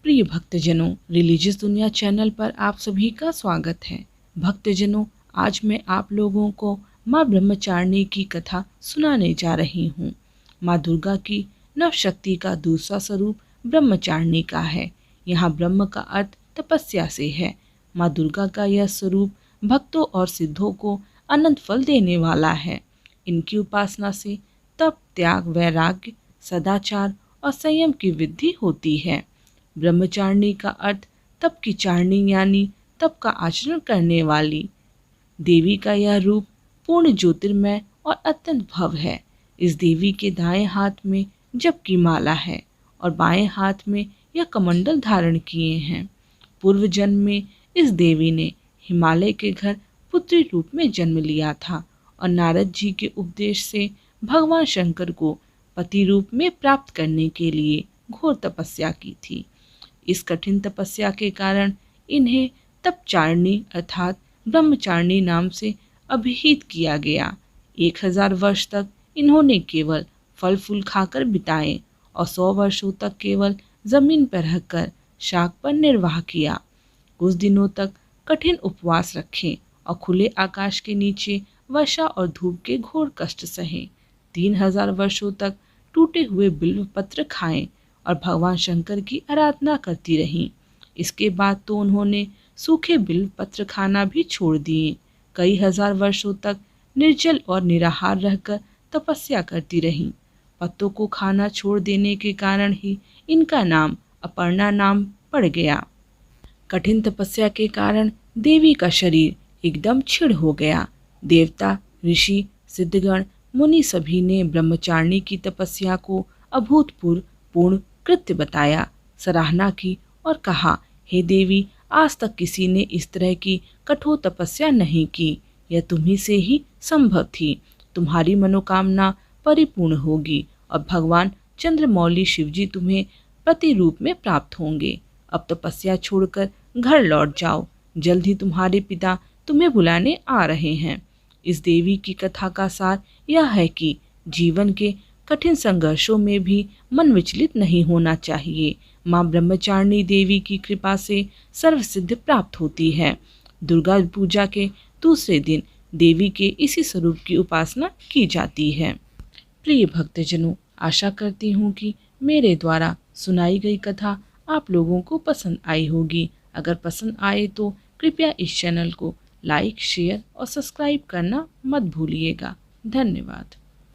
प्रिय भक्तजनों, रिलीजियस दुनिया चैनल पर आप सभी का स्वागत है। भक्तजनों, आज मैं आप लोगों को माँ ब्रह्मचारिणी की कथा सुनाने जा रही हूँ। माँ दुर्गा की नवशक्ति का दूसरा स्वरूप ब्रह्मचारिणी का है। यहाँ ब्रह्म का अर्थ तपस्या से है। माँ दुर्गा का यह स्वरूप भक्तों और सिद्धों को अनंत फल देने वाला है। इनकी उपासना से तप, त्याग, वैराग्य, सदाचार और संयम की वृद्धि होती है। ब्रह्मचारिणी का अर्थ तप की चारिणी यानी तप का आचरण करने वाली। देवी का यह रूप पूर्ण ज्योतिर्मय और अत्यंत भव्य है। इस देवी के दाएं हाथ में जप की माला है और बाएं हाथ में यह कमंडल धारण किए हैं। पूर्व जन्म में इस देवी ने हिमालय के घर पुत्री रूप में जन्म लिया था और नारद जी के उपदेश से भगवान शंकर को पति रूप में प्राप्त करने के लिए घोर तपस्या की थी। इस कठिन तपस्या के कारण इन्हें तपचारिणी अर्थात ब्रह्मचारिणी नाम से अभिहित किया गया। 1000 वर्ष तक इन्होंने केवल फल फूल खाकर बिताए और 100 वर्षों तक केवल जमीन पर रहकर शाक पर निर्वाह किया। कुछ दिनों तक कठिन उपवास रखे और खुले आकाश के नीचे वर्षा और धूप के घोर कष्ट सहे। 3000 वर्षों तक टूटे हुए बिल्व पत्र खाएं और भगवान शंकर की आराधना करती रहीं। इसके बाद तो उन्होंने सूखे बिल्व पत्र खाना भी छोड़ दिए। कई हजार वर्षों तक निर्जल और निराहार रहकर तपस्या करती रहीं। पत्तों को खाना छोड़ देने के कारण ही इनका नाम अपर्णा नाम पड़ गया। कठिन तपस्या के कारण देवी का शरीर एकदम छिड़ हो गया। देवता, ऋषि, सिद्धगण, मुनि सभी ने ब्रह्मचारिणी की तपस्या को अभूतपूर्व पूर्ण कृत्य बताया, सराहना की और कहा, हे देवी, आज तक किसी ने इस तरह की कठोर तपस्या नहीं की। यह तुम्ही से ही संभव थी। तुम्हारी मनोकामना परिपूर्ण होगी और भगवान चंद्रमौली शिवजी तुम्हें पति रूप में प्राप्त होंगे। अब तपस्या छोड़कर घर लौट जाओ। जल्द ही तुम्हारे पिता तुम्हें बुलाने आ रहे हैं। इस देवी की कथा का सार यह है कि जीवन के कठिन संघर्षों में भी मन विचलित नहीं होना चाहिए। माँ ब्रह्मचारिणी देवी की कृपा से सर्व सिद्धि प्राप्त होती है। दुर्गा पूजा के दूसरे दिन देवी के इसी स्वरूप की उपासना की जाती है। प्रिय भक्तजनों, आशा करती हूँ कि मेरे द्वारा सुनाई गई कथा आप लोगों को पसंद आई होगी। अगर पसंद आए तो कृपया इस चैनल को लाइक, शेयर और सब्सक्राइब करना मत भूलिएगा। धन्यवाद।